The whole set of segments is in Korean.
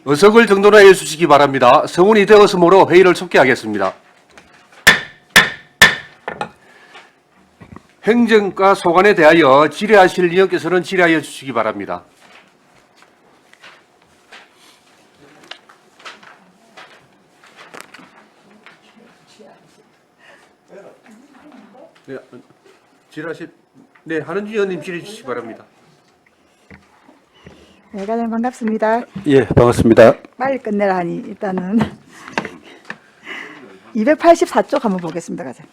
의석을 정돈하여 주시기 바랍니다. 성운이 되었으므로 회의를 속기하겠습니다. 행정과 소관에 대하여 질의하실 의원께서는 질의하여 주시기 바랍니다. 네, 네, 한은주 의원님 질의해 주시기 바랍니다. 네, 가장 반갑습니다. 예, 반갑습니다. 빨리 끝내라 하니 일단은 284쪽 한번 보겠습니다. 가장.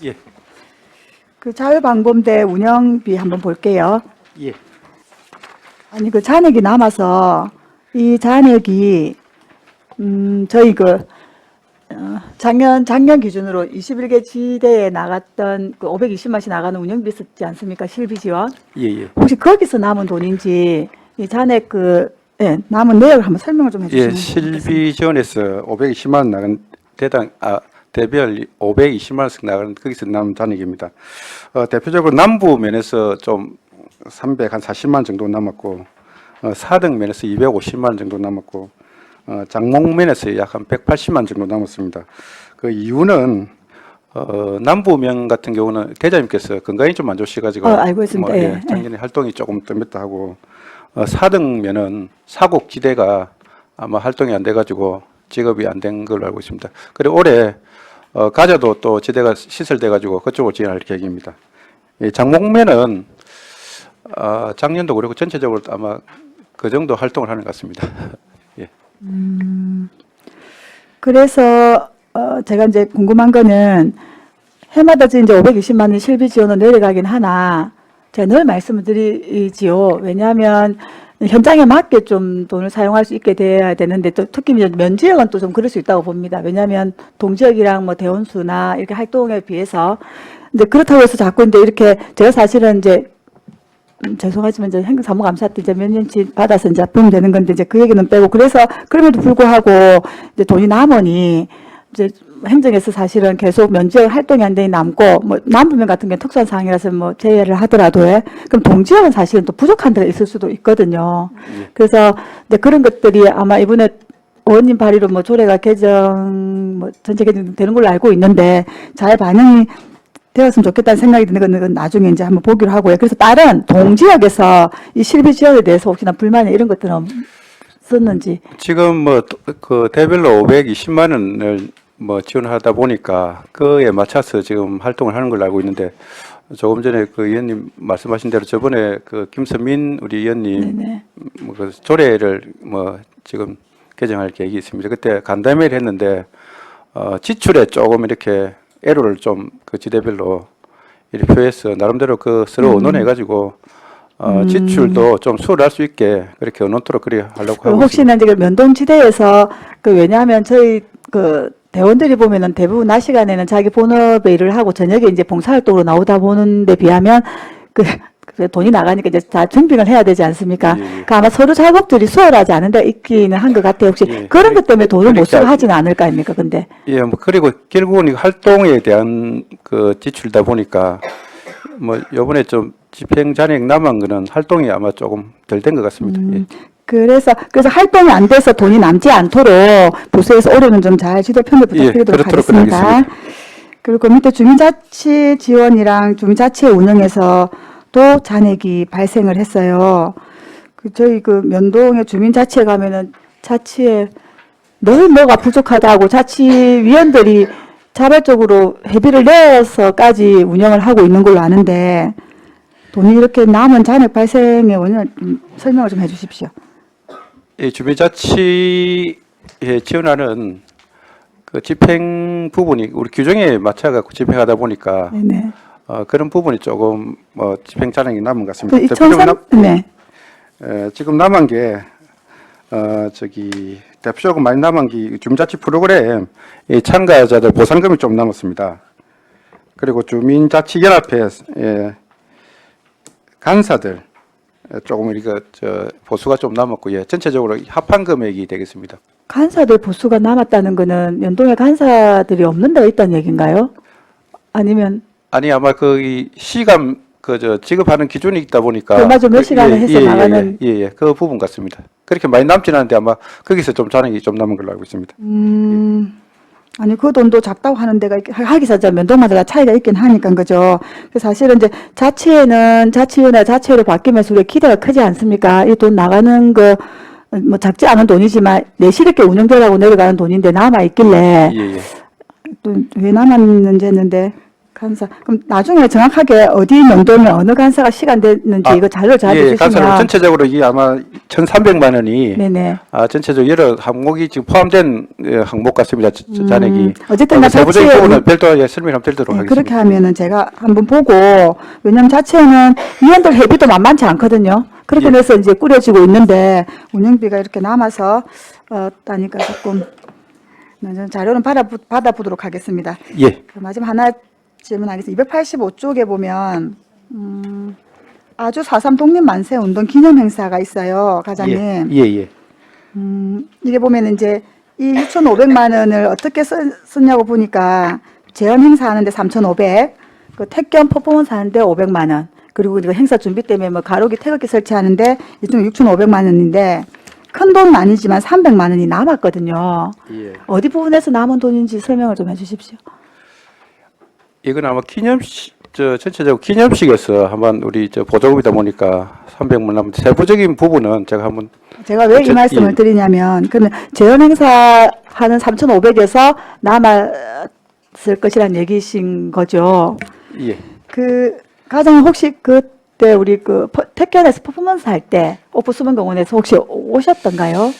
예, 그 자율방범대 운영비 한번 볼게요. 예, 아니 그 잔액이 남아서 이 잔액이 저희 작년 기준으로 21개 지대에 나갔던 그 520만씩 나가는 운영비 있었지 않습니까? 실비 지원. 예, 예. 혹시 거기서 남은 돈인지 이 잔액 예, 남은 내역을 한번 설명을 좀 해주시면 예, 실비 지원에서 520만 원 나간 대별 520만 원씩 나가는 거기서 남은 잔액입니다. 대표적으로 남부 면에서 좀 340만 정도 남았고, 사등 면에서 250만 원 정도 남았고, 장목면에서 약 한 180만 정도 남았습니다. 그 이유는 남부면 같은 경우는 대장님께서 건강이 좀 안 좋으셔가지고 알고 있습니다. 예. 작년에 활동이 조금 뜸했다 하고, 사등면은 사곡지대가 아마 활동이 안 돼가지고 직업이 안 된 걸로 알고 있습니다. 그리고 올해 가자도 또 지대가 시설돼가지고 그쪽으로 지원할 계획입니다. 장목면은 작년도 그렇고 전체적으로 아마 그 정도 활동을 하는 것 같습니다. 예. 그래서 제가 이제 궁금한 거는 해마다 이제 520만 원 실비 지원은 내려가긴 하나 제가 늘 말씀을 드리지요. 왜냐하면 현장에 맞게 좀 돈을 사용할 수 있게 돼야 되는데 또 특히 이제 면지역은 또 좀 그럴 수 있다고 봅니다. 왜냐하면 동지역이랑 뭐 대원수나 이렇게 활동에 비해서 이제 그렇다고 해서 자꾸 이제 이렇게 제가 사실은 이제 죄송하지만 이제 행정사무감사 때 이제 몇 년치 받아서 이제 보면 되는 건데 이제 그 얘기는 빼고 그래서 그럼에도 불구하고 이제 돈이 남으니 이제 행정에서 사실은 계속 면지역 활동이 안 되니 남고 뭐 남부면 같은 경우는 특수한 사항이라서 뭐 제외를 하더라도 그럼 동지역은 사실은 또 부족한 데가 있을 수도 있거든요. 그래서 이제 그런 것들이 아마 이번에 의원님 발의로 뭐 조례가 개정 뭐 전체 개정 되는 걸로 알고 있는데 잘 반영이 되었으면 좋겠다는 생각이 드는 건 나중에 이제 한번 보기로 하고요. 그래서 다른 동지역에서 이 실비 지원에 대해서 혹시나 불만이 이런 것들은 없었는지. 지금 그 대별로 520만 원을 지원하다 보니까 그에 맞춰서 지금 활동을 하는 걸로 알고 있는데 조금 전에 그 의원님 말씀하신 대로 저번에 그 김선민 우리 의원님 그 조례를 지금 개정할 계획이 있습니다. 그때 간담회를 했는데 지출에 조금 이렇게 애로를 좀 그 지대별로 이렇게 표해서 나름대로 그 서로 의논해가지고 지출도 좀 수월할 수 있게 그렇게 의논토록 그래 하려고 하고 혹시나 이제 그 면동지대에서 왜냐하면 저희 대원들이 보면은 대부분 낮 시간에는 자기 본업에 일을 하고 저녁에 이제 봉사활동으로 나오다 보는데 비하면 돈이 나가니까 이제 다 준비를 해야 되지 않습니까? 아마 서로 작업들이 수월하지 않은 데 있기는 한 것 같아요. 혹시 그런 것 때문에 돈을 못 쓰고 하지는 않을 거 아닙니까? 근데. 예, 그리고 결국은 활동에 대한 그 지출이다 보니까 요번에 좀 집행 잔액 남은 거는 활동이 아마 조금 덜 된 것 같습니다. 예. 그래서 활동이 안 돼서 돈이 남지 않도록 부서에서 올해는 좀 잘 지도 편을 부탁드리도록 하겠습니다. 그리고 밑에 주민자치 지원이랑 주민자치 운영에서 또 잔액이 발생을 했어요. 저희 면동의 주민자치에 가면은 자치에 늘 뭐가 부족하다고 자치위원들이 자발적으로 회비를 내서까지 운영을 하고 있는 걸로 아는데 돈이 이렇게 남은 잔액 발생의 원인을 설명을 좀 해주십시오. 이 주민자치에 지원하는 그 집행 부분이 우리 규정에 맞춰갖고 집행하다 보니까 네네. 그런 부분이 조금 집행 잔액이 남은 것 같습니다. 지금 남은 게 대표적으로 많이 남은 게 주민자치 프로그램 이 참가자들 보상금이 좀 남았습니다. 그리고 주민자치연합회 간사들 조금 보수가 좀 남았고 전체적으로 합한 금액이 되겠습니다. 간사들 보수가 남았다는 거는 연동에 간사들이 없는 데가 있다는 얘기인가요? 아니면 아니 아마 그 이 시간 그 지급하는 기준이 있다 보니까 그 맞아, 몇 시간을 해서 나가는. 예, 그 부분 같습니다. 그렇게 많이 남지는 않은데 아마 거기서 좀 잔액이 좀 남은 걸로 알고 있습니다. 아니 그 돈도 작다고 하는 데가 하기사자 면도마다 차이가 있긴 하니까 그죠. 그 사실은 이제 자치위원회 자치회로 바뀌면서 우리 기대가 크지 않습니까? 이 돈 나가는 거 뭐 작지 않은 돈이지만 내실 있게 운영되라고 내려가는 돈인데 남아 있길래 예, 예. 또 왜 남았는지 했는데 간사 그럼 나중에 정확하게 어디 명도면 어느 간사가 시간됐는지 이거 자료를 잘 예, 간사로 주시면. 전체적으로 이게 아마 1,300만 원이 네네. 전체적으로 여러 항목이 지금 포함된 항목 같습니다. 잔액이. 어쨌든 나 세부적인 자치회 부분은 별도의 설명을 드리도록 네, 하겠습니다. 그렇게 하면은 제가 한번 보고, 왜냐면 자체는 위원들 회비도 만만치 않거든요. 그렇게 예. 해서 이제 꾸려지고 있는데 운영비가 이렇게 남아서 따니까 조금 저는 자료는 받아보도록 하겠습니다. 예. 그 마지막 하나 질문하겠습니다. 285쪽에 보면 아주 4.3 독립만세운동 기념행사가 있어요, 과장님. 예, 예. 이게 보면 이제 이 6,500만 원을 어떻게 썼냐고 보니까 재현 행사하는데 3,500, 그 택견 퍼포먼스 하는데 500만 원, 그리고 이거 행사 준비 때문에 뭐 가로기 태극기 설치하는데 이중 6,500만 원인데 큰 돈은 아니지만 300만 원이 남았거든요. 예. 어디 부분에서 남은 돈인지 설명을 좀 해주십시오. 이건 아마 전체적으로 기념식에서 한번 우리 보조금이다 보니까 300만 원 세부적인 부분은 제가 한번 제가 왜 이 말씀을 예. 드리냐면, 그는 재현 행사 하는 3,500에서 남았을 것이란 얘기신 거죠. 예. 그 과장님 혹시 그때 우리 그 택견에서 퍼포먼스 할 때 오프 수문공원에서 혹시 오셨던가요?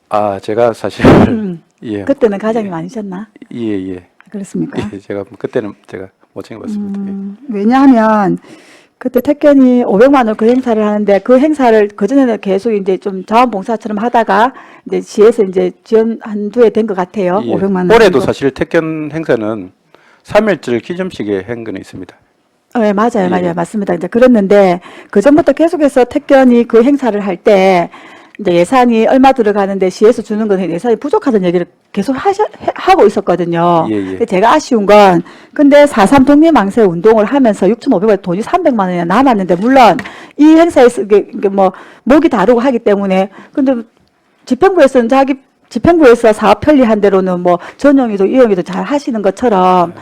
아, 제가 사실 예. 그때는 과장님 아니셨나? 예, 예. 그렇습니까? 예, 제가 그때는 제가 못 챙겨봤습니다. 왜냐하면 그때 택견이 500만 원 그 행사를 하는데 그 행사를 그전에는 계속 이제 좀 자원봉사처럼 하다가 이제 시에서 이제 지원 한두 해 된 것 같아요. 예. 500만 원. 올해도 정도. 사실 택견 행사는 3.1절 기념식에 한 거는 있습니다. 네, 맞아요, 예. 맞아요, 맞습니다. 이제 그랬는데 그 전부터 계속해서 택견이 그 행사를 할 때 이제 예산이 얼마 들어가는데 시에서 주는 건 예산이 부족하다는 얘기를 계속 하고 있었거든요. 예, 예. 근데 제가 아쉬운 건 근데 4.3 독립망새 운동을 하면서 6,500원 돈이 300만 원이나 남았는데 물론 이 행사에서 이게 뭐 목이 다르고 하기 때문에 근데 집행부에서는 집행부에서 사업 편리한 대로는 뭐 전용이도 이용이도 잘 하시는 것처럼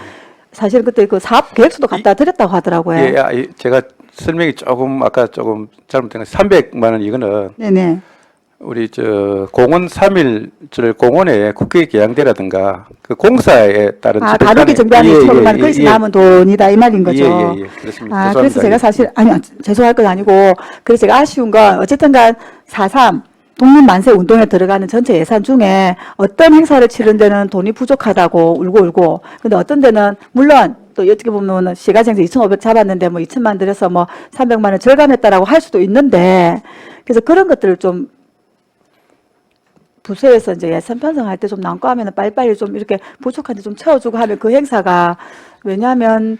사실 그때 그 사업 계획서도 갖다 드렸다고 하더라고요. 예, 제가 설명이 조금 아까 조금 잘못된 거 300만 원 이거는 네네. 우리 공원 3.1절 공원에 국회 개양대라든가 그 공사에 따른 다루기 정비하는 2,500만 원 거기서 남은 돈이다 이 말인 거죠. 예, 그렇습니다. 그래서 제가 사실 죄송할 건 아니고 그래서 제가 아쉬운 건 어쨌든간 4.3 독립만세 운동에 들어가는 전체 예산 중에 어떤 행사를 치른 데는 돈이 부족하다고 울고 근데 어떤 데는 물론 또 어떻게 보면 시가생사 2,500 잡았는데 뭐 2천만 들여서 뭐 300만 원 절감했다라고 할 수도 있는데 그래서 그런 것들을 좀 부서에서 이제 예산 편성할 때 좀 난과하면 빨리빨리 좀 이렇게 부족한데 좀 채워주고 하면 그 행사가 왜냐하면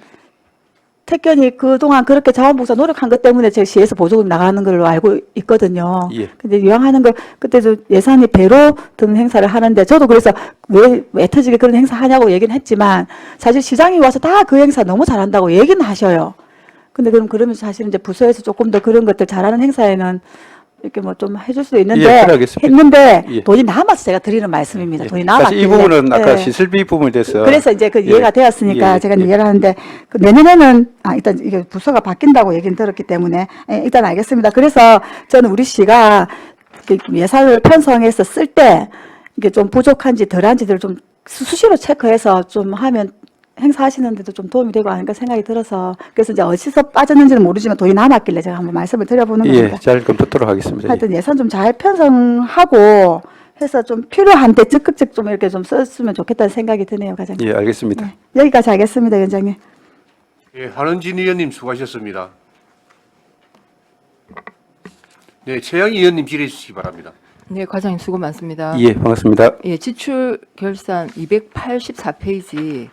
택견이 그동안 그렇게 자원봉사 노력한 것 때문에 제 시에서 보조금 나가는 걸로 알고 있거든요. 예. 근데 이왕하는 걸 그때도 예산이 배로 드는 행사를 하는데 저도 그래서 왜 터지게 그런 행사 하냐고 얘기는 했지만 사실 시장이 와서 다 그 행사 너무 잘한다고 얘기는 하셔요. 근데 그러면 사실은 이제 부서에서 조금 더 그런 것들 잘하는 행사에는 이렇게 뭐 좀 해줄 수도 있는데 예, 그러겠습니다. 했는데 예. 돈이 남아서 제가 드리는 말씀입니다. 돈이 사실 남았길래. 이 부분은 아까 예. 시설비 부분에 대해서 그래서 이제 그 이해가 예, 되었으니까 예, 제가 예. 이해를 하는데 그 내년에는 일단 이게 부서가 바뀐다고 얘기는 들었기 때문에 일단 알겠습니다. 그래서 저는 우리 시가 예산을 편성해서 쓸 때 이게 좀 부족한지 덜한지를 좀 수시로 체크해서 좀 하면 행사하시는데도 좀 도움이 되고 아닌가 생각이 들어서 그래서 이제 어디서 빠졌는지는 모르지만 돈이 남았길래 제가 한번 말씀을 드려보는 겁니다. 예, 잘 검토토록 하겠습니다. 하여튼 예산 좀 잘 편성하고 해서 좀 필요한 때 적극적 좀 이렇게 좀 썼으면 좋겠다는 생각이 드네요, 과장님. 예, 알겠습니다. 네, 여기까지 하겠습니다, 위원장님. 예, 한은진 의원님 수고하셨습니다. 네, 최영희 의원님 질의해 주시기 바랍니다. 네, 과장님 수고 많습니다. 예, 반갑습니다. 예, 지출 결산 284페이지.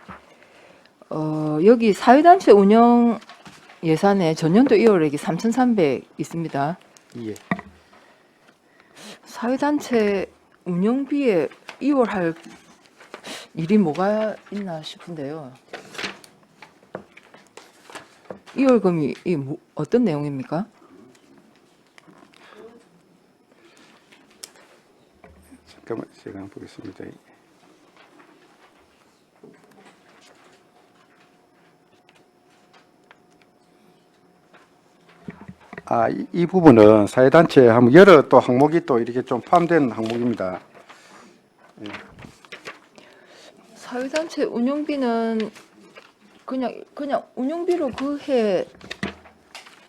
여기 사회단체 운영 예산에 전년도 2월액이 3,300 있습니다. 예. 사회단체 운영비에 2월 할 일이 뭐가 있나 싶은데요. 이월금이 어떤 내용입니까? 잠깐만 제가 한번 보겠습니다. 이 부분은 사회단체 한번 여러 또 항목이 또 이렇게 좀 포함된 항목입니다. 사회단체 운영비는 그냥 운영비로 그 해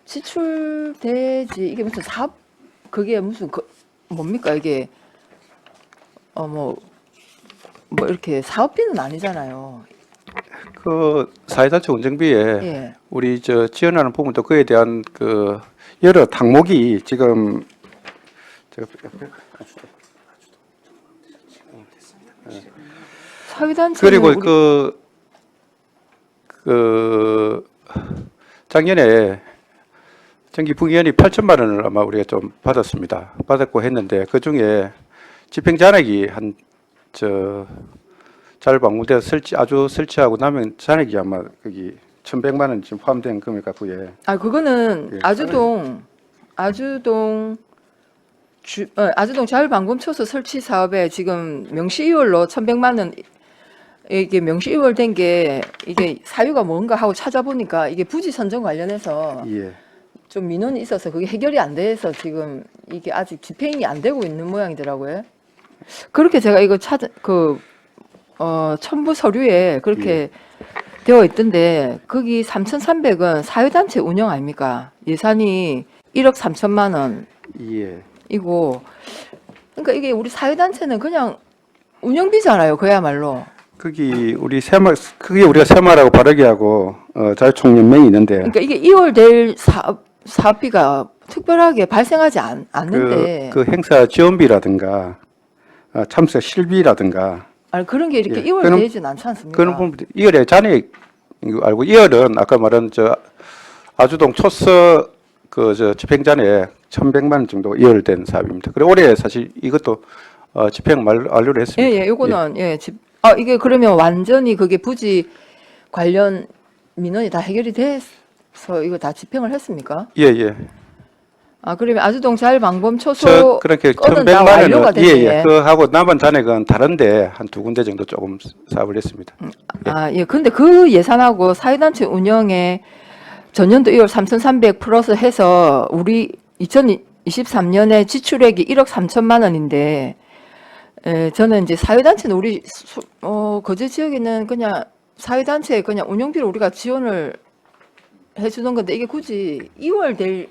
지출되지. 이게 무슨 사업 그게 무슨 뭡니까 이게 뭐 이렇게 사업비는 아니잖아요. 그 사회단체 운영비에 예. 우리 지원하는 부분도 그에 대한 그 여러 항목이 지금 제가 사회단체 그리고 그 작년에 정기 부기연이 8천만 원을 아마 우리가 좀 받았고 했는데 그 중에 집행 잔액이 자율방문대 설치하고 나면 잔액이 아마 거기 1,100만 원 지금 포함된 금액 같고요. 그거는 예. 아주동 자율방범초소 설치 사업에 지금 명시이월로 1,100만 원 이게 명시이월 된 게 이게 사유가 뭔가 하고 찾아보니까 이게 부지 선정 관련해서 예. 좀 민원이 있어서 그게 해결이 안 돼서 지금 이게 아직 집행이 안 되고 있는 모양이더라고요. 그렇게 제가 이거 첨부 서류에 그렇게 되어 있던데 거기 3,300은 사회단체 운영 아닙니까? 예산이 1억 3천만 원. 예. 이고 그러니까 이게 우리 사회단체는 그냥 운영비잖아요. 그야말로. 그게 우리가 새마라고 바르게 하고 자유총연맹이 있는데 그러니까 이게 2월 될 사업비가 특별하게 발생하지 않는데 그 행사 지원비라든가 참석 실비라든가 아니 그런 게 이렇게 예. 2월 그럼- 되진 않지 않습니까? 그런 부분 2월에 잔액 이거 알고 2월은 아까 말한 아주동 초서 집행 잔액 1,100만 원 정도 2월 된 사업입니다. 그리고 올해 사실 이것도 집행 완료를 했습니다. 예, 요거는 이게 그러면 완전히 그게 부지 관련 민원이 다 해결이 돼서 이거 다 집행을 했습니까? 예, 예. 그러면 아주동 자율방범초소 그렇게 건은 다 1,100만 완료가 원은 됐네. 예. 그하고 남은 잔액은 다른데 한 두 군데 정도 조금 사업을 했습니다. 근데 그 예산하고 사회단체 운영에 전년도 1월 3,300 플러스 해서 우리 2023년에 지출액이 1억 3천만 원인데 저는 이제 사회단체는 우리 거제 지역에는 그냥 사회단체 그냥 운영비로 우리가 지원을 해주는 건데 이게 굳이 2월 될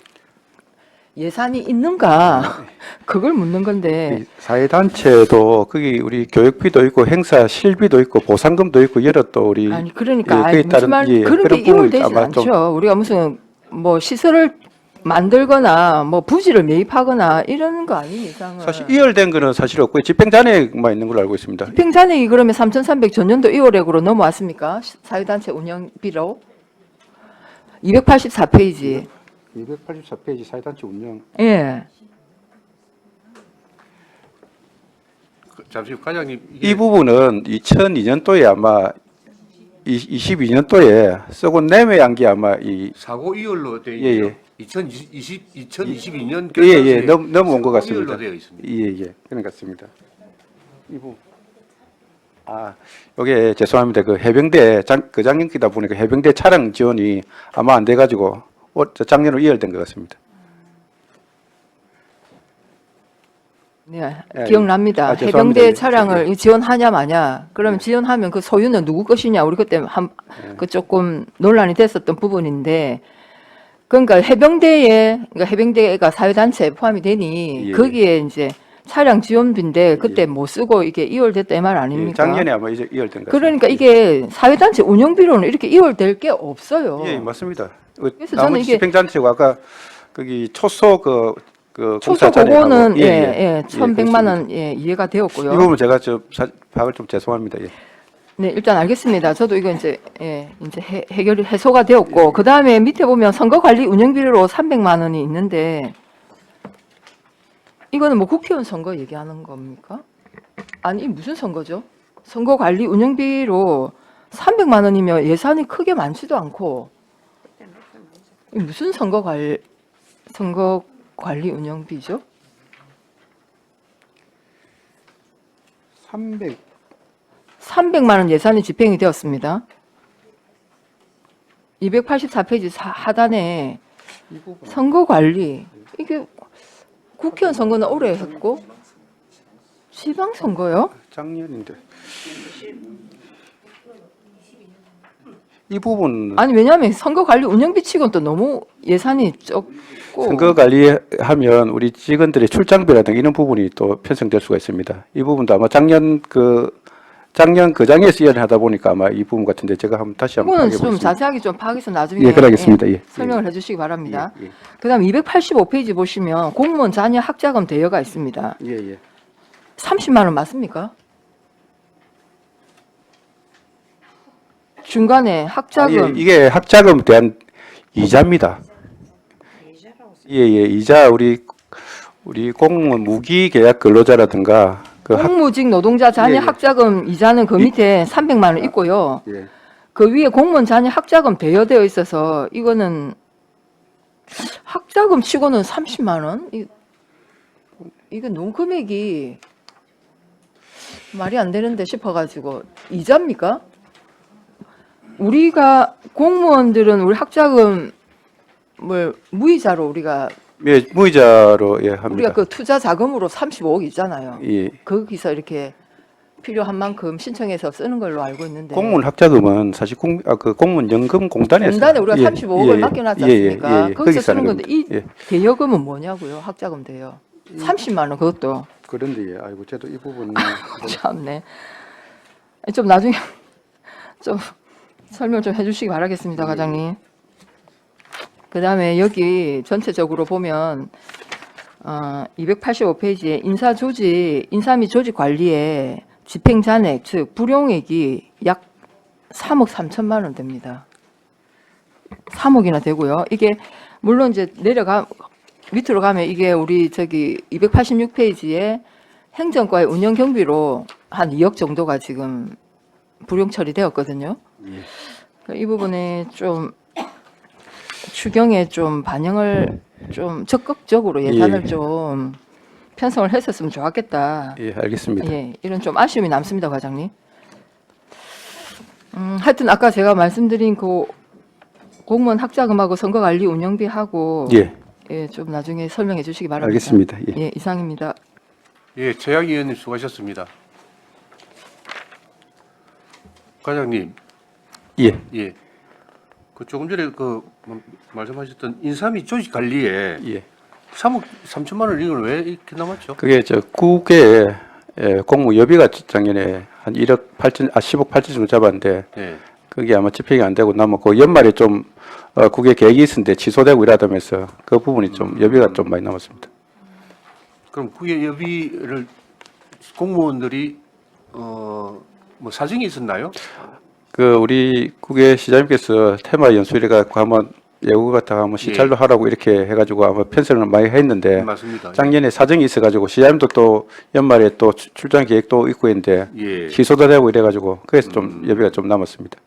예산이 있는가 그걸 묻는 건데 이 사회단체도 거기 우리 교육비도 있고 행사 실비도 있고 보상금도 있고 여러 또 우리 아니 그러니까 그에 무슨 따른 말 그런 게 2월 부분이 되지 아마 좀 않죠. 우리가 무슨 뭐 시설을 만들거나 뭐 부지를 매입하거나 이런 거 아닌 이상은 사실 2월 된 거는 사실 없고요. 집행 잔액만 있는 걸로 알고 있습니다. 집행 잔액이 그러면 3,300 전년도 2월액으로 넘어왔습니까? 사회단체 운영비로 284페이지 284페이지 사회단체 운영. 예. 잠시 과장님 이 부분은 2002년도에 아마 22년도에 쓰고 내외한 게 아마 사고 2월로 되어 예, 있죠. 예. 2022년 예예 넘어온 것 같습니다. 2월로 되어 있습니다. 예예 그런 것 같습니다. 이 부분 요게 죄송합니다. 그 해병대 작년기다 보니까 해병대 차량 지원이 아마 안 돼가지고 작년으로 이월된 것 같습니다. 네, 예, 기억납니다. 죄송합니다. 해병대 예. 차량을 지원하냐 마냐. 그러면 지원하면 그 소유는 누구 것이냐. 우리 그때 그 조금 논란이 됐었던 부분인데, 그러니까 해병대가 사회단체에 포함이 되니 예. 거기에 이제 차량 지원비인데 그때 못 쓰고 이게 이월됐다 이 말 예, 아닙니까? 작년에 아마 이제 이월된 것 같습니다. 그러니까 이게 사회단체 운영비로는 이렇게 이월될 게 없어요. 예, 맞습니다. 그래서 저는 나머지 이게 집행단체고 아까 거기 초소 그 초소 공사 잔액하고 그거는 예, 1,100만 원 이해가 되었고요. 이 부분 제가 파악을 좀 죄송합니다. 예. 네, 일단 알겠습니다. 저도 이거 이제 해결이 해소가 되었고 그 다음에 밑에 보면 선거관리 운영비로 300만 원이 있는데 이거는 뭐 국회의원 선거 얘기하는 겁니까? 아니 무슨 선거죠? 선거관리 운영비로 300만 원이면 예산이 크게 많지도 않고 이 무슨 선거 관리 운영비죠? 300만 원 예산이 집행이 되었습니다. 284페이지 하단에 선거 관리 이게 국회의원 선거는 올해 했고 지방 선거요? 작년인데 이 부분 아니 왜냐하면 선거 관리 운영비 치고는 또 너무 예산이 적고 선거 관리하면 우리 직원들의 출장비라든가 이런 부분이 또 편성될 수가 있습니다. 이 부분도 아마 작년 그장에서 이야기하다 보니까 아마 이 부분 같은데 제가 다시 한번 이거는 좀 보겠습니다. 자세하게 좀 파악해서 나중에 예, 그러겠습니다. 예. 설명을 해주시기 바랍니다. 예, 예. 그다음 285페이지 보시면 공무원 자녀 학자금 대여가 있습니다. 예, 예. 30만 원 맞습니까? 중간에 학자금 이게 학자금에 대한 이자입니다. 예, 예. 이자 우리 공무원 무기 계약 근로자라든가 공무직 노동자 자녀 예, 예. 학자금 이자는 그 밑에 300만 원 있고요. 예. 그 위에 공무원 자녀 학자금 대여되어 있어서 이거는 학자금 치고는 30만 원? 이거 너무 금액이 말이 안 되는데 싶어가지고 이자입니까? 우리가 공무원들은 우리 학자금을 무이자로 우리가 예, 무이자로 예, 합니다. 우리가 그 투자 자금으로 35억 있잖아요. 예. 거기서 이렇게 필요한 만큼 신청해서 쓰는 걸로 알고 있는데 공무원 학자금은 사실 그 공무원 연금 공단에서 공단에 우리가 35억을 맡겨놨지 않습니까? 거기서 쓰는 건데 이 예. 대여금은 뭐냐고요? 학자금 대여 30만 원 그것도 그런데 예, 아이고 저도 이 부분 참네. 좀 나중에 좀 설명 좀 해주시기 바라겠습니다, 과장님. 그다음에 여기 전체적으로 보면 285페이지에 인사 및 조직 관리에 집행 잔액 즉 불용액이 약 3억 3천만 원 됩니다. 3억이나 되고요. 이게 물론 이제 밑으로 가면 이게 우리 저기 286페이지에 행정과의 운영 경비로 한 2억 정도가 지금 불용 처리되었거든요. 이 부분에 좀 추경에 좀 반영을 좀 적극적으로 예산을 예. 좀 편성을 했었으면 좋았겠다. 예, 알겠습니다. 예, 이런 좀 아쉬움이 남습니다, 과장님. 하여튼 아까 제가 말씀드린 그 공무원 학자금하고 선거관리 운영비하고 예, 예, 좀 나중에 설명해 주시기 바랍니다. 알겠습니다. 예. 예, 이상입니다. 예, 최양 의원님 수고하셨습니다. 과장님, 예. 예, 그 조금 전에 말씀하셨던 인사 및 조직 관리에 예. 3억 3천만 원 이걸 왜 이렇게 남았죠? 그게 국외 공무 여비가 작년에 한 10억 8천 정도 잡았는데 예. 그게 아마 집행이 안 되고 남았고 연말에 좀 국외 계획이 있었는데 취소되고 이러다면서 그 부분이 좀 여비가 좀 많이 남았습니다. 그럼 그게 여비를 공무원들이 뭐 사정이 있었나요? 그 우리 국외 시장님께서 테마 연수일에 한번 예고 같다가 한번 시찰도 하라고 이렇게 해가지고 아마 편성을 많이 했는데 맞습니다. 작년에 사정이 있어가지고 시장님도 또 연말에 또 출장 계획도 있고 있는데 예. 취소도 되고 이래가지고 그래서 좀 여비가 좀 남았습니다.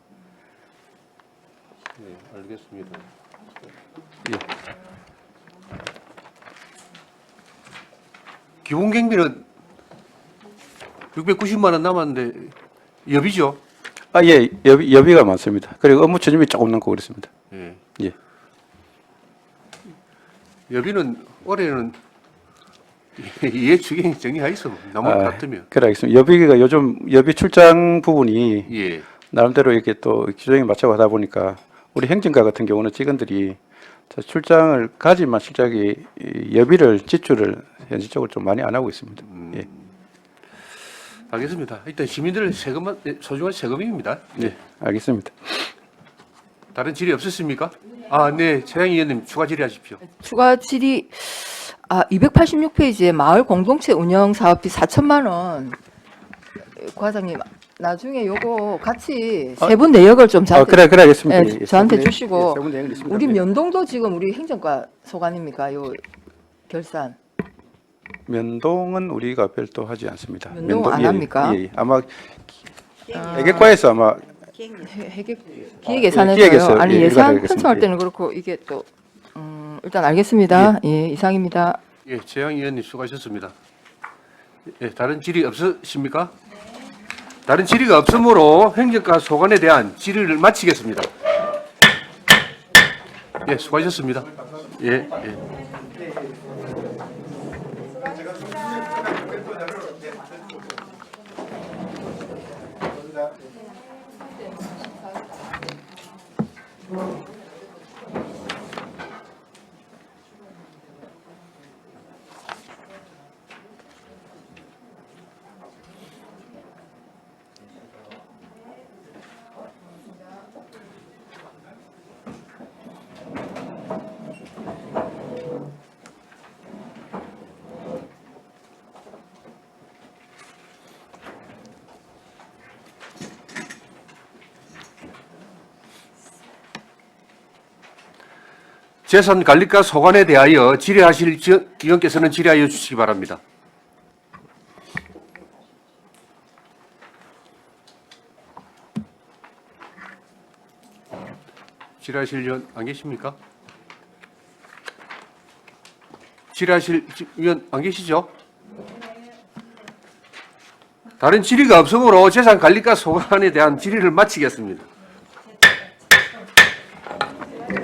예, 알겠습니다. 예. 기본 경비는 690만 원 남았는데 여비죠? 예, 여비가 많습니다. 그리고 업무 추진비 조금 넘고 그렇습니다. 예. 예. 여비는 올해는 이해 추경이 정리하 있어 남을 것 같으면. 그래 알겠습니다. 여비가 요즘 여비 출장 부분이 예. 나름대로 이렇게 또 규정에 맞춰 가다 보니까 우리 행정과 같은 경우는 직원들이 출장을 가지만 실장이 여비를 지출을 현실적으로 좀 많이 안 하고 있습니다. 예. 알겠습니다. 일단 시민들 세금만 소중한 세금입니다. 네, 알겠습니다. 다른 질의 없으십니까? 아, 네, 최양 의원님 추가 질의하십시오. 추가 질의 286페이지에 마을 공동체 운영 사업비 4천만 원. 과장님 나중에 요거 같이 세분 내역을 좀 그래 알겠습니다. 예, 저한테 세분 주시고 세분 내용이 있습니다. 우리 네. 면동도 지금 우리 행정과 소관입니까? 요 결산. 면동은 우리가 별도 하지 않습니다. 면동은 안 합니까? 예, 예. 아마 애객과에서 아마 기획예산에서요. 기획에서, 아니 예, 예산 일괄하겠습니다. 편성할 때는 그렇고 이게 또 일단 알겠습니다. 예, 이상입니다. 예, 재양 의원님 수고하셨습니다. 예, 다른 질의 없으십니까? 다른 질의가 없으므로 행정과 소관에 대한 질의를 마치겠습니다. 예, 수고하셨습니다. 예, 예. 재산관리과 소관에 대하여 질의하실 의원께서는 질의하여 주시기 바랍니다. 질의하실 의원 안 계십니까? 질의하실 의원 안 계시죠? 다른 질의가 없으므로 재산관리과 소관에 대한 질의를 마치겠습니다.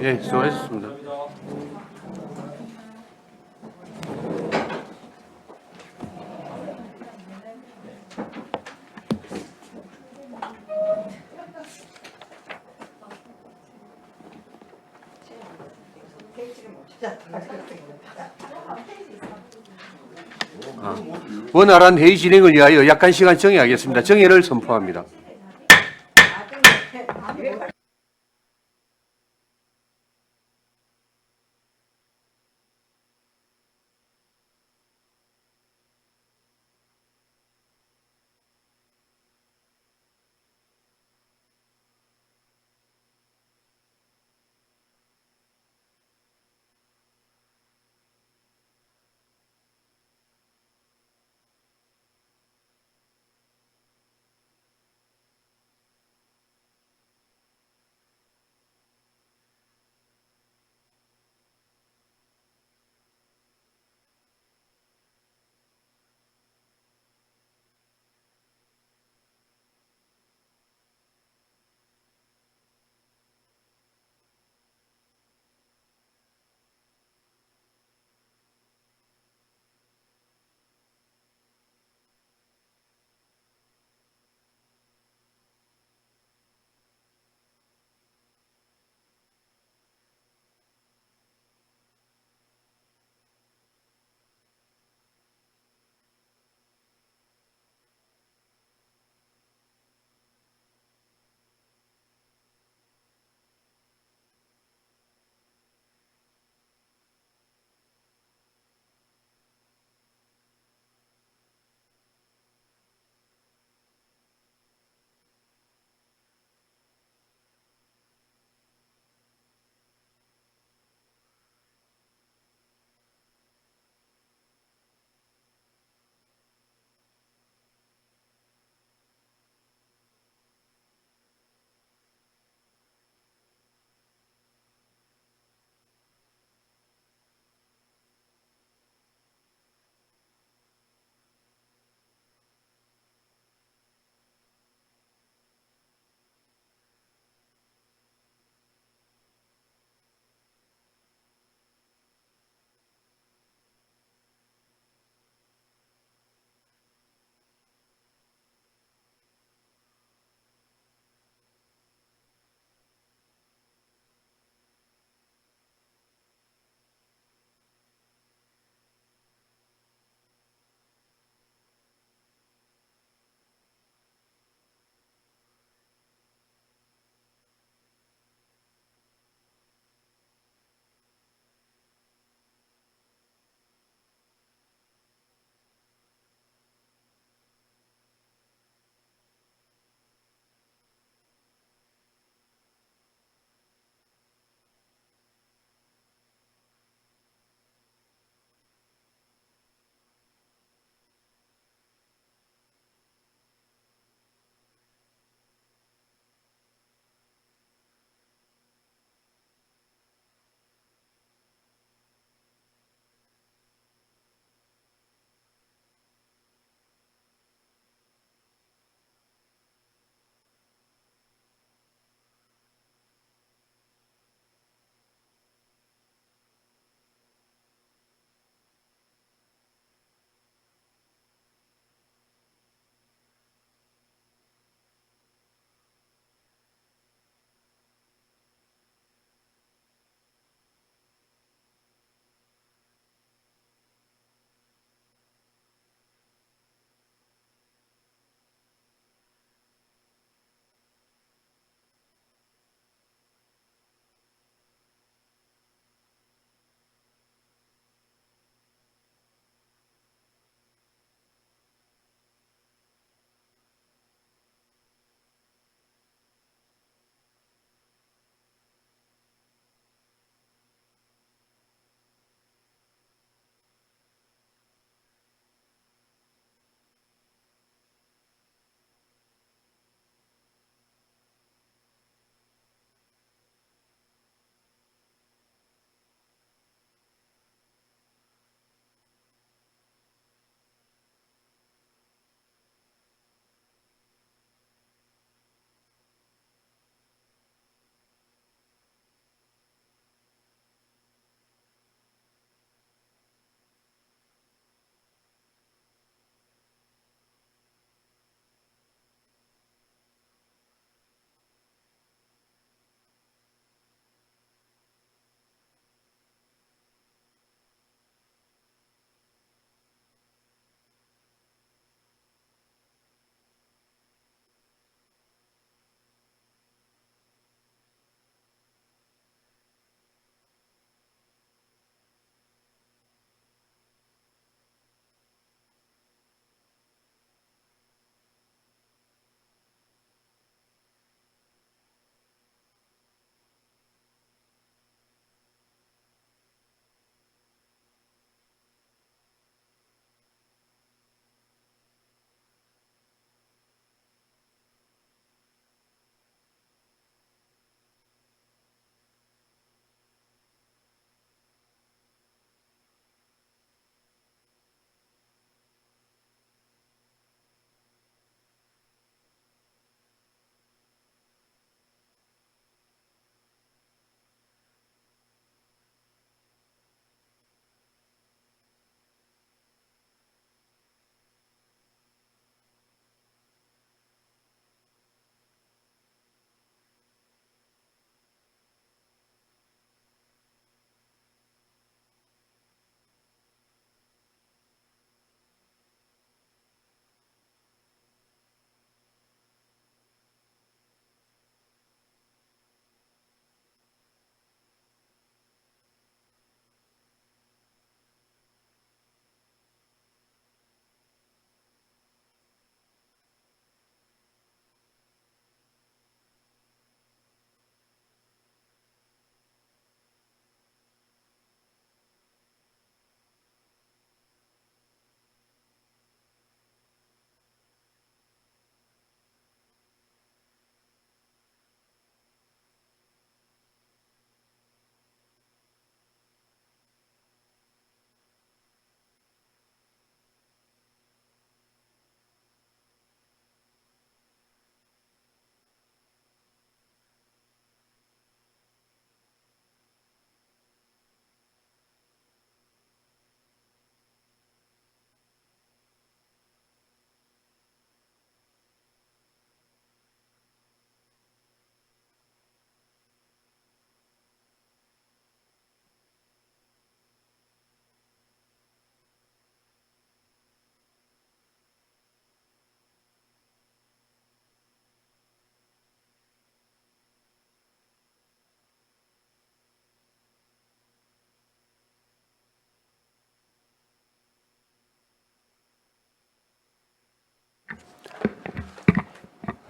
예, 수고하셨습니다. 원활한 회의 진행을 위하여 약간 시간 정해하겠습니다. 정회를 선포합니다.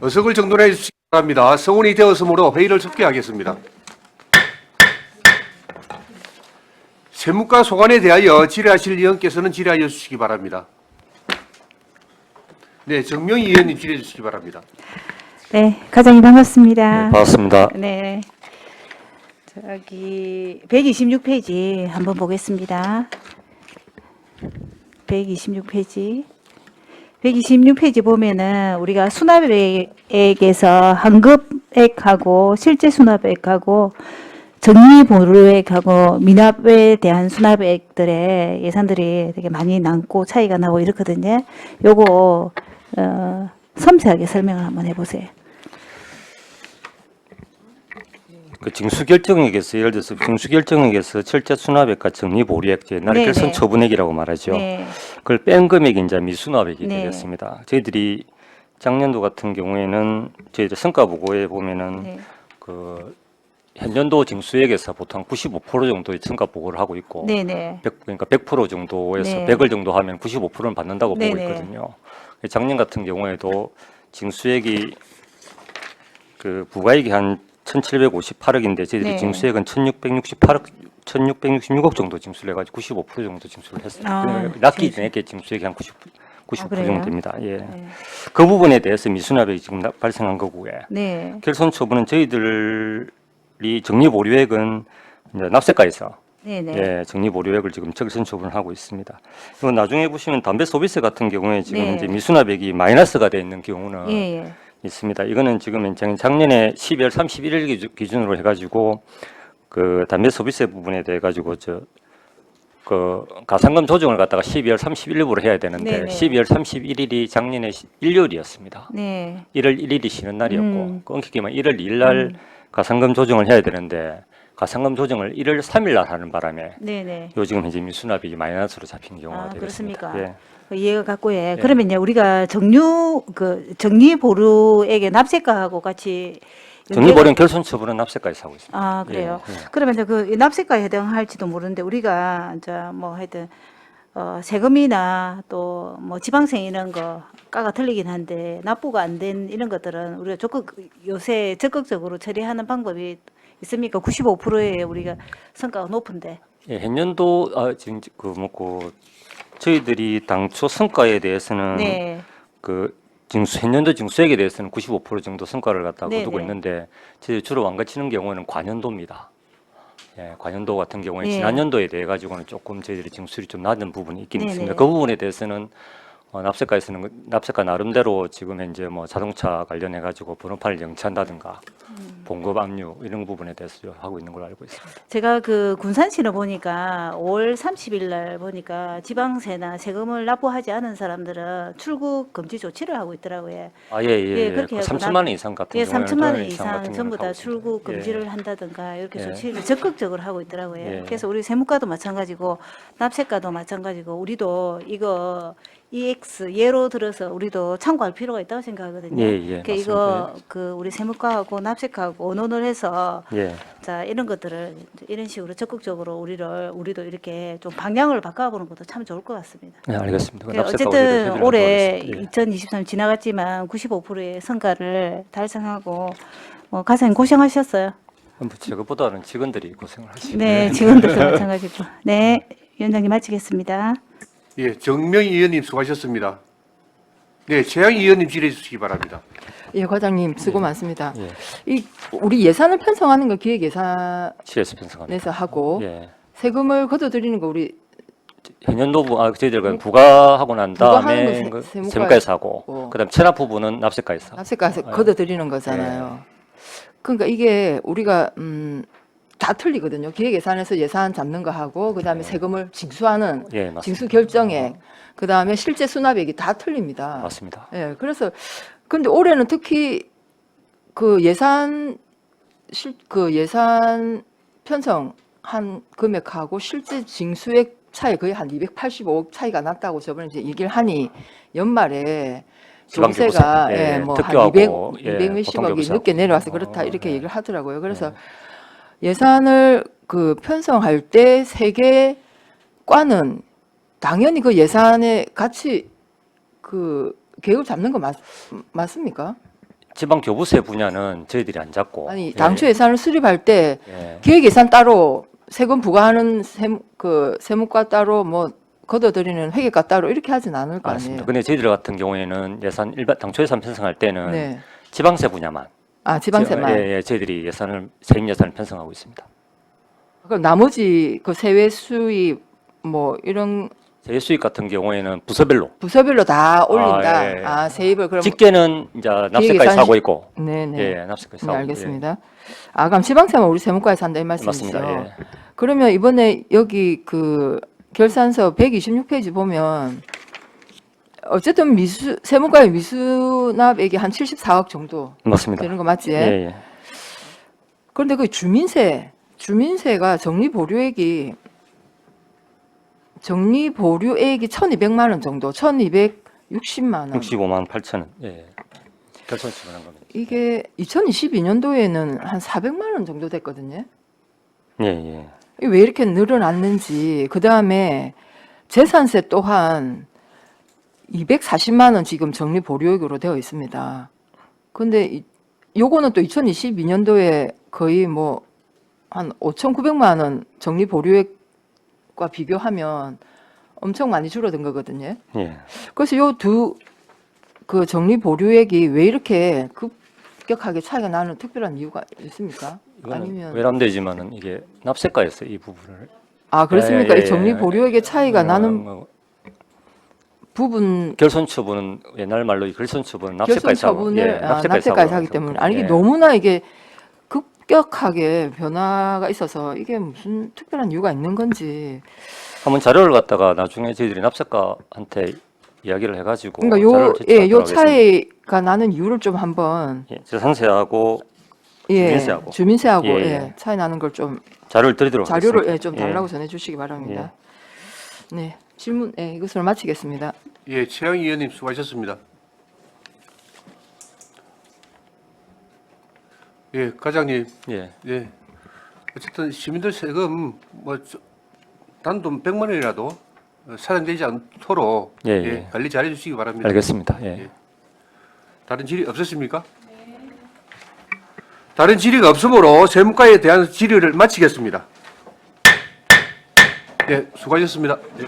의석을 정돈해 주시기 바랍니다. 성운이 되었으므로 회의를 접계하겠습니다. 세무과 소관에 대하여 질의하실 의원께서는 질의하여 주시기 바랍니다. 네, 정명희 의원님 질의해 주시기 바랍니다. 네, 과장님 반갑습니다. 네, 반갑습니다. 네. 저기 126페이지 한번 보겠습니다. 126페이지. 126페이지 보면은 우리가 수납액에서 환급액하고 실제 수납액하고 정리보류액하고 미납에 대한 수납액들의 예산들이 되게 많이 남고 차이가 나고 이렇거든요. 요거 섬세하게 설명을 한번 해보세요. 그 징수결정액에서 예를 들어서 징수결정액에서 철제 수납액과 정리보류액, 옛날에 네네. 결선처분액이라고 말하죠. 네. 그걸 뺀 금액이 이제 미수납액이 네. 되겠습니다. 저희들이 작년도 같은 경우에는 저희들 성과보고에 보면은 네. 그 현년도 징수액에서 보통 95% 정도의 성과보고를 하고 있고, 네네. 그러니까 100% 정도에서 네. 100을 정도 하면 95%는 받는다고 보고 네네. 있거든요. 작년 같은 경우에도 징수액이 그 부가액이 한 1,758억인데 저희들이 네. 징수액은 1,666억 정도 징수를 해가지고 95% 정도 징수를 했어요. 아, 낮기 징수. 전에 징수액이 한 90% 그래요? 정도 됩니다. 예. 네. 그 부분에 대해서 미수납액이 지금 발생한 거고요. 네. 결손 처분은 저희들이 정리보류액은 이제 납세가에서 네네. 예, 정리보류액을 지금 결손 처분을 하고 있습니다. 그리고 나중에 보시면 담배 소비세 같은 경우에 지금 네. 이제 미수납액이 마이너스가 돼 있는 경우는 예, 예. 있습니다. 이거는 지금 작년에 12월 31일 기준으로 해가지고 그 담배 소비세 부분에 대해 가지고 그 가산금 조정을 갖다가 12월 31일부로 해야 되는데 네네. 12월 31일이 작년에 일요일이었습니다. 네. 1월 1일이 쉬는 날이었고 끊기기만 1월 2일 날 음. 가산금 조정을 해야 되는데 가산금 조정을 1월 3일 날 하는 바람에 네네. 요 지금 현재 미수납이 마이너스로 잡힌 경우가 아, 되겠습니다. 그렇습니까? 예. 그 이해가 갔고 예. 네. 그러면 이제 우리가 정리보류액의 납세가하고 같이 정리보련 결손 처분은 납세까지 하고 있습니다. 아, 그래요. 예, 예. 그러면 이제 그 납세가에 해당할지도 모르는데 우리가 이제 뭐 하여튼 세금이나 또 뭐 지방세 이런 거 가가 틀리긴 한데 납부가 안 된 이런 것들은 우리가 요새 적극적으로 처리하는 방법이 있습니까? 95%에 우리가 성과가 높은데. 예, 현년도 지금 저희들이 당초 성과에 대해서는 네. 그 현년도 징수액에 대해서는 95% 정도 성과를 갖다 네네. 거두고 있는데 저희 주로 완가치는 경우는 관연도입니다. 예, 관연도 같은 경우에 예. 지난 연도에 대해 가지고는 조금 저희들이 징수율이 좀 낮은 부분이 있긴 네네. 있습니다. 그 부분에 대해서는 납세가에서는 납세가 나름대로 지금 현재 뭐 자동차 관련해 가지고 번호판을 영치한다든가 봉급 압류 이런 부분에 대해서 하고 있는 걸로 알고 있습니다. 제가 그 군산시를 보니까 5월 30일 날 보니까 지방세나 세금을 납부하지 않은 사람들은 출국 금지 조치를 하고 있더라고요. 예. 그렇게 그 해서 3천만 원 이상 같은 예, 경우에는 3천만 원 같은 이상 경우는 전부 다 하고 출국 있습니다. 금지를 예. 한다든가 이렇게 예. 조치를 적극적으로 하고 있더라고요. 예. 그래서 우리 세무과도 마찬가지고 납세과도 마찬가지고 우리도 이거 EX 예로 들어서 우리도 참고할 필요가 있다고 생각하거든요. 예, 그 이거 그 우리 세무과하고 납세과하고 의논을 해서 예. 자 이런 것들을 이런 식으로 적극적으로 우리도 이렇게 좀 방향을 바꿔보는 것도 참 좋을 것 같습니다. 네, 알겠습니다. 그 그 납세가 어쨌든 오히려 올해 해드리는 2023 지나갔지만 95%의 성과를 달성하고 가장 고생하셨어요. 저것보다는 직원들이 고생을 하시죠. 네, 직원들도 마찬가지고. 네, 위원장님 마치겠습니다. 예, 정명희 의원님 수고하셨습니다. 네, 최양희 의원님 질의해 주시기 바랍니다. 예, 과장님 수고 많습니다. 예. 이 우리 예산을 편성하는 거 기획예산에서 CS 편성합니다. 하고 예. 세금을 거둬들이는 거 우리 현년도 저희들 부과하고 난 부과하는 다음에 거 세무과에서 하고 어. 그다음 체납 부분은 납세과에서. 납세가에서 예. 거둬들이는 거잖아요. 그러니까 이게 우리가 다 틀리거든요. 기획예산에서 예산 잡는 거 하고 그다음에 세금을 징수하는 예, 맞습니다. 징수 결정액, 그다음에 실제 수납액이 다 틀립니다. 맞습니다. 예, 그래서 근데 올해는 특히 그 예산 편성한 금액하고 실제 징수액 차이 거의 한 285억 차이가 났다고 저번에 이제 얘기를 하니 연말에 지방교부세, 조세가 예, 뭐한 특교하고, 200 몇십억이 보통교부세하고. 늦게 내려와서 그렇다 이렇게 예. 얘기를 하더라고요. 그래서 예산을 그 편성할 때 세 개 과는 당연히 그 예산에 같이 그 계획을 잡는 거 맞습니까? 지방 교부세 분야는 저희들이 안 잡고 아니 당초 예산을 수립할 때 예. 기획 예산 따로 세금 부과하는 세무과 따로 뭐 걷어들이는 회계과 따로 이렇게 하진 않을 거 맞습니다. 아니에요. 근데 저희들 같은 경우에는 예산 일반 당초 예산 편성할 때는 네. 지방세 분야만 지방세만. 예, 저희들이 예산을 세임 예산을 편성하고 있습니다. 그럼 나머지 그 세외 수입 뭐 이런 세외 수익 같은 경우에는 부서별로 부서별로 다 올린다. 예, 예. 세입을 그럼 직계는 이제 납세까지 기획예산 사고 있고 네네. 예, 납세까지 네, 사고 알겠습니다. 그럼 지방세만 우리 세무과에서 한다 이 예. 말씀이시죠? 맞습니다. 예. 그러면 이번에 여기 그 결산서 126페이지 보면 어쨌든 세무과의 미수납액이 한 74억 정도 맞습니다. 되는 거 맞지? 예, 예. 그런데 그 주민세가 정리보류액이 1,200만 원 정도, 1,260만 원. 65만 8천 원. 예. 결선 지원한 겁니다. 이게 2022년도에는 한 400만 원 정도 됐거든요. 예, 예. 이게 왜 이렇게 늘어났는지, 그 다음에 재산세 또한 240만 원 지금 정리보류액으로 되어 있습니다. 근데 요거는 또 2022년도에 거의 뭐 한 5,900만 원 정리보류액과 비교하면 엄청 많이 줄어든 거거든요. 예. 그래서 요 그 정리보류액이 왜 이렇게 급격하게 차이가 나는 특별한 이유가 있습니까? 이거는 아니면 외람되지만은 이게 납세가였어요. 이 부분을. 그렇습니까? 예, 예, 이 정리보류액의 차이가 나는 부분 결손처분은 옛날 말로 이 결손처분은 납세까지 사고 납세까지 하기 때문에 이게 예. 너무나 이게 급격하게 변화가 있어서 이게 무슨 특별한 이유가 있는 건지. 한번 자료를 갖다가 나중에 저희들이 납세가한테 이야기를 해가지고 그러니까 자료를 제출하도록 요 하겠습니다. 차이가 나는 이유를 좀 한번 예, 재산세하고 주민세하고. 주민세하고 예, 예. 차이 나는 걸 좀 자료를 드리도록 자료를 하겠습니다. 좀 예. 달라고 전해주시기 바랍니다. 네, 질문 이것으로 마치겠습니다. 예, 최영 의원님 수고하셨습니다. 예, 과장님. 예. 예. 어쨌든 시민들 세금 단돈 100만 원이라도 사용되지 않도록 예, 예. 관리 잘해 주시기 바랍니다. 알겠습니다. 예. 예. 다른 질의 없으십니까? 다른 질의가 없으므로 세무과에 대한 질의를 마치겠습니다. 네, 수고하셨습니다. 네.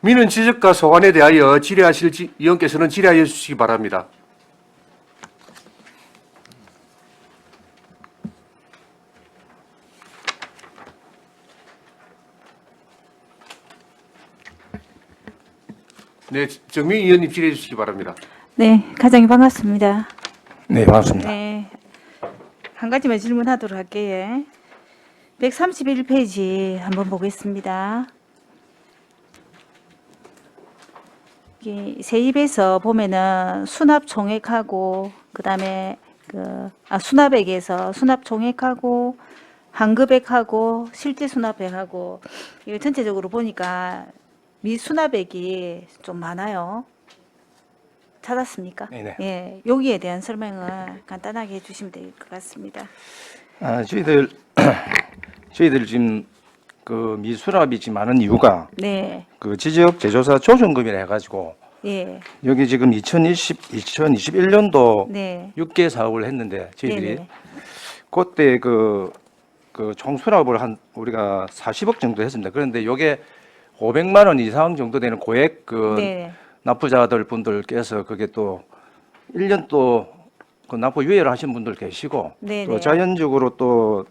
민원 지적과 소관에 대하여 질의하실 의원께서는 질의하여 주시기 바랍니다. 네, 정민 의원님 질의해 주시기 바랍니다. 네, 과장님 반갑습니다. 네, 반갑습니다. 네, 한 가지만 질문하도록 할게요. 131페이지 한번 보겠습니다. 세입에서 보면은 수납 총액하고 그다음에 수납액에서 수납 총액하고 환급액하고 실제 수납액하고 이거 전체적으로 보니까 미수납액이 좀 많아요. 찾았습니까? 네네. 예, 여기에 대한 설명을 간단하게 해주시면 될 것 같습니다. 저희들 지금 그 미수납이 지금 많은 이유가 네, 그 지적 제조사 조정금이라 해가지고 예, 여기 지금 2021년도 네, 6개 사업을 했는데 저희들이 네네. 그때 그 총수납을 우리가 40억 정도 했습니다. 그런데 요게 500만 원 이상 정도 되는 고액 네, 납부자들 분들께서 그게 또 1년 또 그 납부 유예를 하신 분들 계시고 네네. 또 자연적으로 또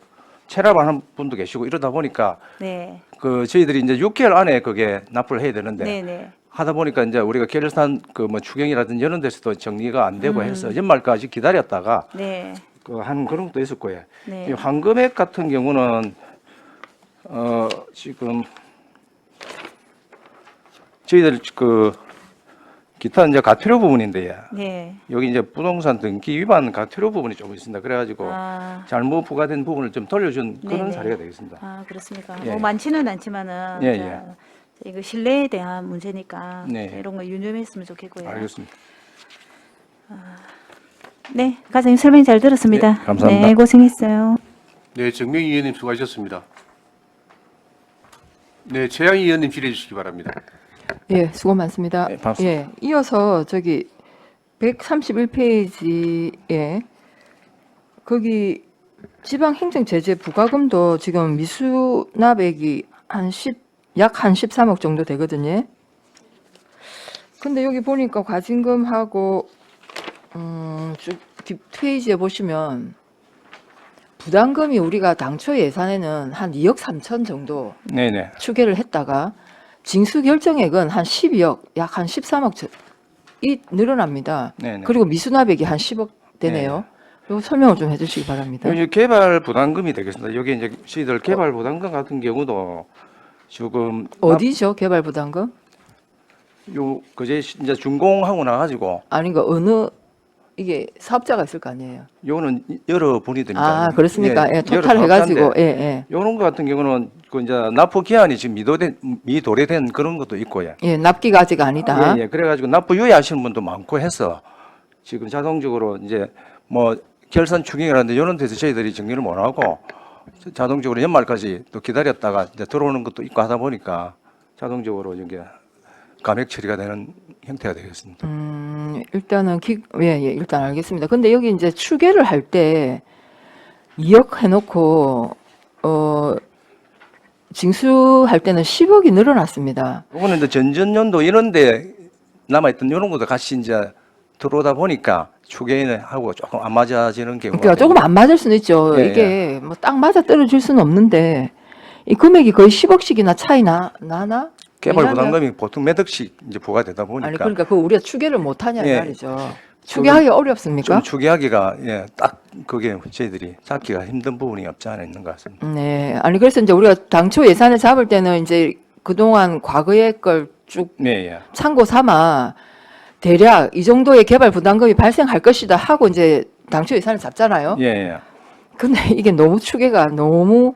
체납하는 분도 계시고 이러다 보니까 네, 그 저희들이 이제 6개월 안에 그게 납부를 해야 되는데 네네. 하다 보니까 이제 우리가 결산 그 뭐 추경이라든지 이런 데서도 정리가 안 되고 해서 연말까지 기다렸다가 네, 그 하는 그런 것도 있을 거예요. 네. 이 황금액 같은 경우는 지금 저희들 그 기타 이제 과태료 부분인데요. 네. 여기 이제 부동산 등기 위반 과태료 부분이 좀 있습니다. 그래가지고 아, 잘못 부과된 부분을 좀 돌려준 그런 네네. 사례가 되겠습니다. 아 그렇습니까? 예. 뭐 많지는 않지만은 예, 자, 이거 신뢰에 대한 문제니까 네. 자, 이런 거 유념했으면 좋겠고요. 알겠습니다. 네, 과장님 설명 잘 들었습니다. 네, 감사합니다. 네, 고생했어요. 네, 정명희 의원님 수고하셨습니다. 네, 최양희 의원님 질의해 주시기 바랍니다. 예, 수고 많습니다. 네, 반갑습니다. 예, 이어서 저기 131페이지에 거기 지방행정제재 부과금도 지금 미수납액이 약 한 13억 정도 되거든요. 근데 여기 보니까 과징금하고 쭉 뒷페이지에 보시면 부담금이 우리가 당초 예산에는 한 2억 3천 정도 네네. 추계를 했다가 징수 결정액은 한 12억, 약 한 13억 이 늘어납니다. 네네. 그리고 미수납액이 한 10억 되네요. 요 설명을 좀 해주시기 바랍니다. 여기 개발 부담금이 되겠습니다. 여기 이제 저희들 개발 부담금 같은 경우도 지금 어디죠, 개발 부담금? 요 그제 이제 준공하고 나가지고 아니 그 어느 이게 사업자가 있을 거 아니에요. 요거는 여러 분이 됩니다. 아 그렇습니까? 예, 여러 토탈 해가지고 사업자인데 예, 예. 요런 거 같은 경우는 그 이제 납부 기한이 지금 미도래된 그런 것도 있고요. 예, 납기가 아직 아니다. 예, 예. 그래가지고 납부 유예하시는 분도 많고 해서 지금 자동적으로 이제 뭐 결산 추경이라는데 이런 데서 저희들이 정리를 못 하고 자동적으로 연말까지 또 기다렸다가 이제 들어오는 것도 있고 하다 보니까 자동적으로 이게 감액 처리가 되는 형태가 되겠습니다. 일단은 예, 일단 알겠습니다. 근데 여기 이제 추계를 할 때 2억 해놓고 징수할 때는 10억이 늘어났습니다. 이거는 이제 전전년도 이런데 남아있던 이런 것도 같이 이제 들어오다 보니까 추계하고 조금 안 맞아지는 경우가 그러니까 조금 안 맞을 수는 있죠. 예, 이게 뭐 딱 맞아 떨어질 수는 없는데 이 금액이 거의 10억씩이나 차이 나나? 개발 왜냐하면- 부담금이 보통 몇 억씩 이제 부과되다 보니까 아니 그러니까 그 우리가 추계를 못 하냐 이 예. 말이죠. 추계하기 어렵습니까? 좀 추계하기가 딱 그게 저희들이 잡기가 힘든 부분이 없지 않아 있는 것 같습니다. 네. 아니 그래서 이제 우리가 당초 예산을 잡을 때는 이제 그동안 과거의 걸 쭉 네, 예. 참고 삼아 대략 이 정도의 개발 부담금이 발생할 것이다 하고 이제 당초 예산을 잡잖아요. 예, 예. 근데 이게 너무 추계가 너무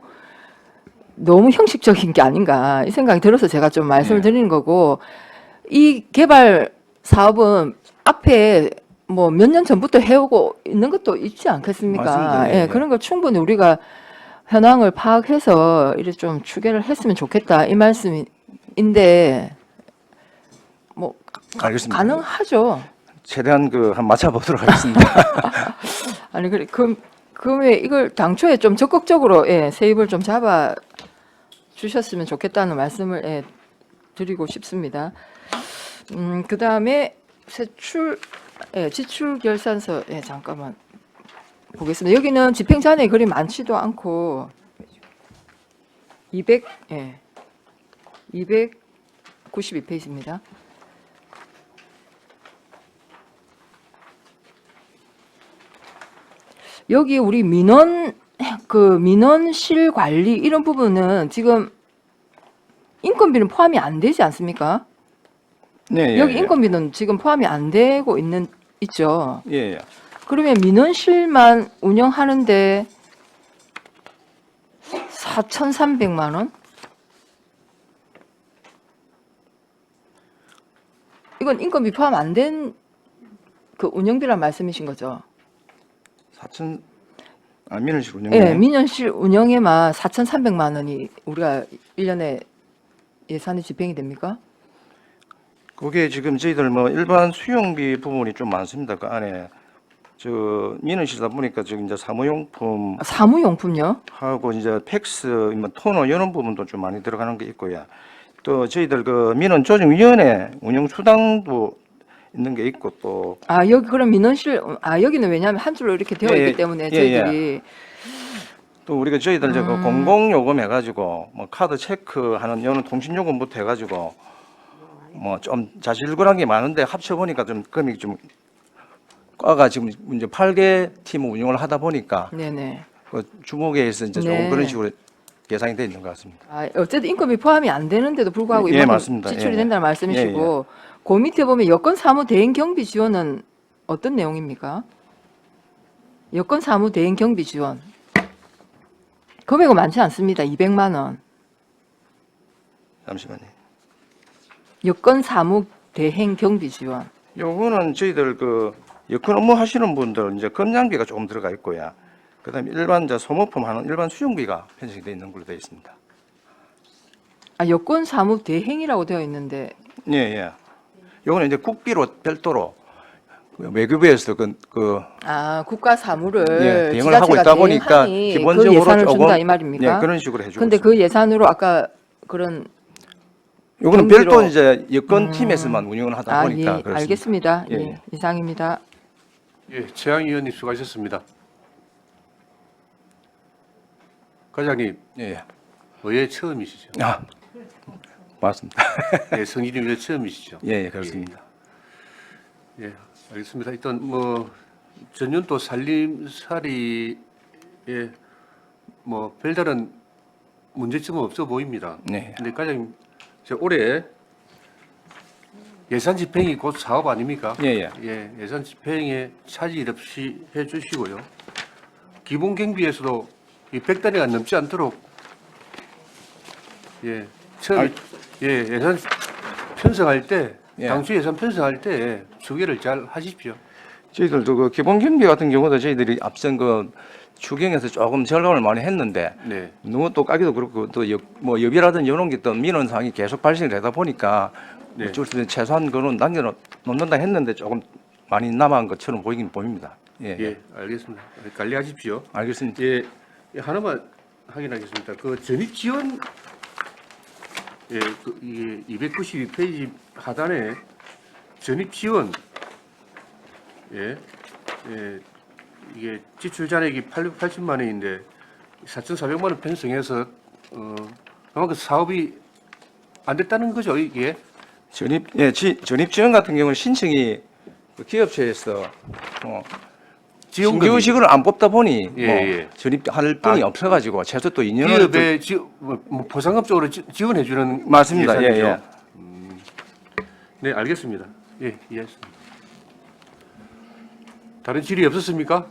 형식적인 게 아닌가 이 생각이 들어서 제가 좀 말씀을 예. 드리는 거고 이 개발 사업은 앞에 뭐 몇 년 전부터 해오고 있는 것도 있지 않겠습니까? 맞습니다. 예, 예, 예. 그런 걸 충분히 우리가 현황을 파악해서 이렇게 좀 추계를 했으면 좋겠다 이 말씀인데 뭐 알겠습니다. 가능하죠. 최대한 한 맞춰보도록 하겠습니다. 아니 그래 그왜 이걸 당초에 좀 적극적으로 세입을 좀 잡아 주셨으면 좋겠다는 말씀을 드리고 싶습니다. 그다음에 지출 결산서 잠깐만 보겠습니다. 여기는 집행 잔액이 그리 많지도 않고 292페이지입니다. 여기 우리 민원실 관리 이런 부분은 지금 인건비는 포함이 안 되지 않습니까? 네, 예, 여기 예. 인건비는 지금 포함이 안 되고 있죠. 예, 예. 그러면 민원실만 운영하는데 4,300만 원? 이건 인건비 포함 안 된 그 운영비란 말씀이신 거죠? 민원실 운영. 예, 민원실 운영에만 4,300만 원이 우리가 1년에 예산이 집행이 됩니까? 그게 지금 저희들 뭐 일반 수용비 부분이 좀 많습니다. 그 안에 민원실다 보니까 지금 이제 사무용품 사무용품요? 하고 이제 팩스, 뭐 토너 이런 부분도 좀 많이 들어가는 게 있고요. 또 저희들 민원조정위원회 운영수당도 있는 게 있고 또 여기 그럼 민원실 여기는 왜냐하면 한 줄로 이렇게 되어 예, 있기 예. 때문에 예, 저희들이 또 우리가 저희들 공공요금 해가지고 뭐 카드 체크하는 이런 통신요금부터 해가지고 뭐 좀 자실구한 게 많은데 합쳐 보니까 좀 금액이 좀 과가 지금 이제 8개 팀을 운영을 하다 보니까 네네. 그 주목에서 이제 조금 네. 그런 식으로 예상이 돼 있는 것 같습니다. 아, 어쨌든 인건비 포함이 안 되는데도 불구하고 예, 이만큼 맞습니다. 지출이 예, 된다는 말씀이시고 그 밑에 보면 여건 사무 대행 경비 지원은 어떤 내용입니까? 여건 사무 대행 경비 지원 금액은 많지 않습니다. 200만 원. 잠시만요. 여건 사무 대행 경비 지원. 요거는 저희들 그 여건 업무 하시는 분들 이제 건장비가 조금 들어가 있고요. 그다음에 일반 이제 소모품 하는 일반 수용비가 편성이 되어 있는 걸로 되어 있습니다. 아, 여건 사무 대행이라고 되어 있는데 예, 예. 요거는 이제 국비로 별도로 그 외교부에서 아, 국가 사무를 예, 대응을 하고 지자체가 있다 보니까 대행하니 기본적으로 그 예산을 조금 준다 이 말입니까? 예, 그런 식으로 해주고 근데 있습니다. 그 예산으로 아까 그런 요거는 경비로- 별도 이제 여건 팀에서만 운영을 하다 아, 보니까 예, 그렇습니다. 알겠습니다. 예, 예, 예. 이상입니다. 예, 최양 의원님 수고하셨습니다. 과장님, 예, 예. 의회 처음이시죠? 아, 맞습니다. 예, 성진이 의회 처음이시죠? 예, 예, 그렇습니다. 예, 알겠습니다. 일단 뭐 전년도 살림살이에 뭐 별다른 문제점은 없어 보입니다. 네. 근데 과장님, 저 올해 예산 집행이 곧 사업 아닙니까? 예, 예. 예, 예산 집행에 차질 없이 해주시고요. 기본 경비에서도 이 100단위가 넘지 않도록 예, 처음에 예산 편성할 때 예. 당초 예산 편성할 때 추계를 잘 하십시오. 저희들도 그 기본 경비 같은 경우도 저희들이 앞선 그 추경에서 조금 절감을 많이 했는데 네, 너무 또 까기도 그렇고 또 뭐 여비라든 이런 게 또 민원 사항이 계속 발생이 되다 보니까 네. 어쩔 수 없이 최소한 그는 남겨놓는다 했는데 조금 많이 남아한 것처럼 보이긴 보입니다. 예, 예, 알겠습니다. 관리하십시오. 알겠습니다. 예, 하나만 확인하겠습니다. 그 전입 지원 이게 292페이지 하단에 전입 지원 이게 지출 잔액이 880만 원인데 4,400만 원 편성해서 아마 그 사업이 안 됐다는 거죠, 이게? 전입 지원 같은 경우는 신청이 그 기업체에서 지원금이 신규직을 안 뽑다 보니 예, 뭐 예. 전입할 분이 아, 없어가지고 최소 또 2년을 기업에 보상금 쪽으로 지원해 주는 맞습니다. 예, 예산이죠. 예. 네, 알겠습니다. 예, 이해했습니다. 다른 질의 없었습니까?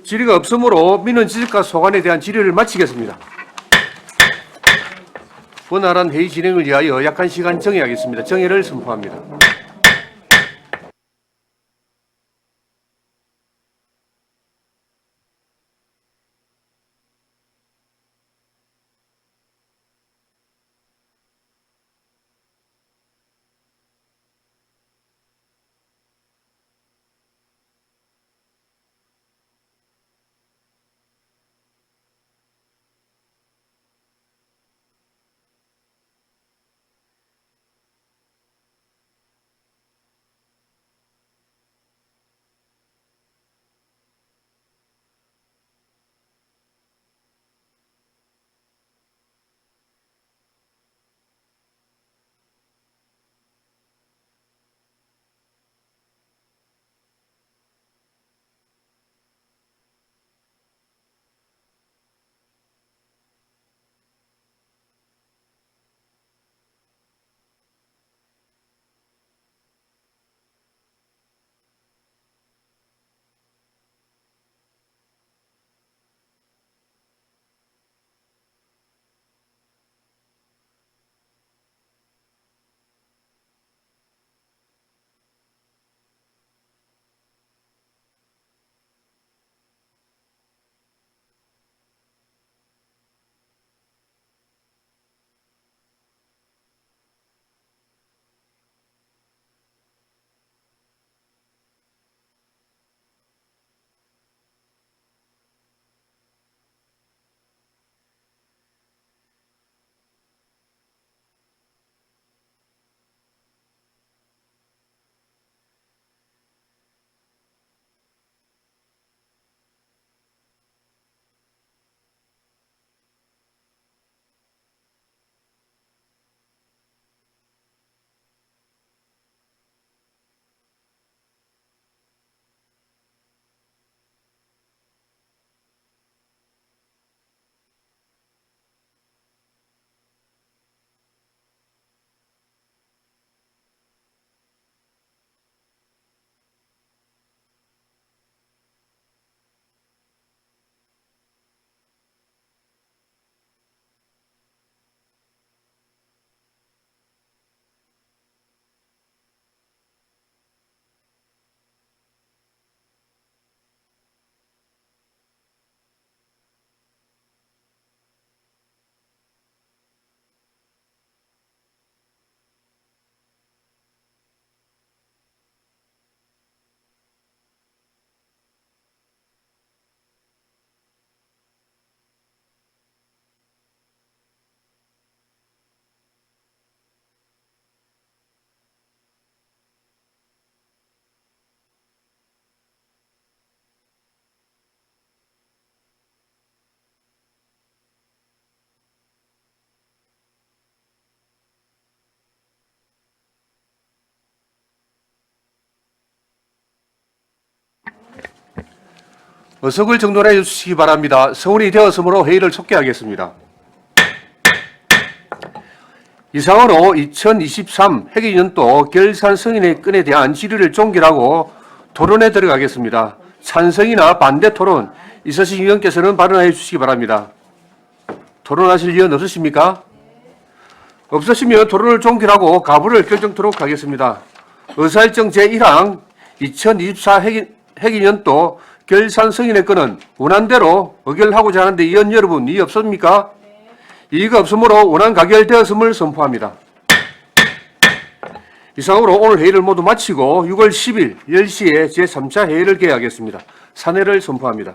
질의가 없으므로 민원 지적과 소관에 대한 질의를 마치겠습니다. 원활한 회의 진행을 위하여 약한 시간 정해야겠습니다. 정회를 선포합니다. 의석을 정돈해 주시기 바랍니다. 성원이 되었으므로 회의를 속개하겠습니다. 이상으로 2023 회계연도 결산 승인의 건에 대한 질의를 종결하고 토론에 들어가겠습니다. 찬성이나 반대 토론 있으신 의원께서는 발언해 주시기 바랍니다. 토론하실 의원 없으십니까? 없으시면 토론을 종결하고 가부를 결정토록 하겠습니다. 의사일정 제1항 2024 회계연도 결산 승인의 건은 원안대로 의결하고자 하는데 의원 여러분 이의 없습니까? 이의가 없으므로 원안 가결되었음을 선포합니다. 이상으로 오늘 회의를 모두 마치고 6월 10일 10시에 제3차 회의를 개회하겠습니다. 산회를 선포합니다.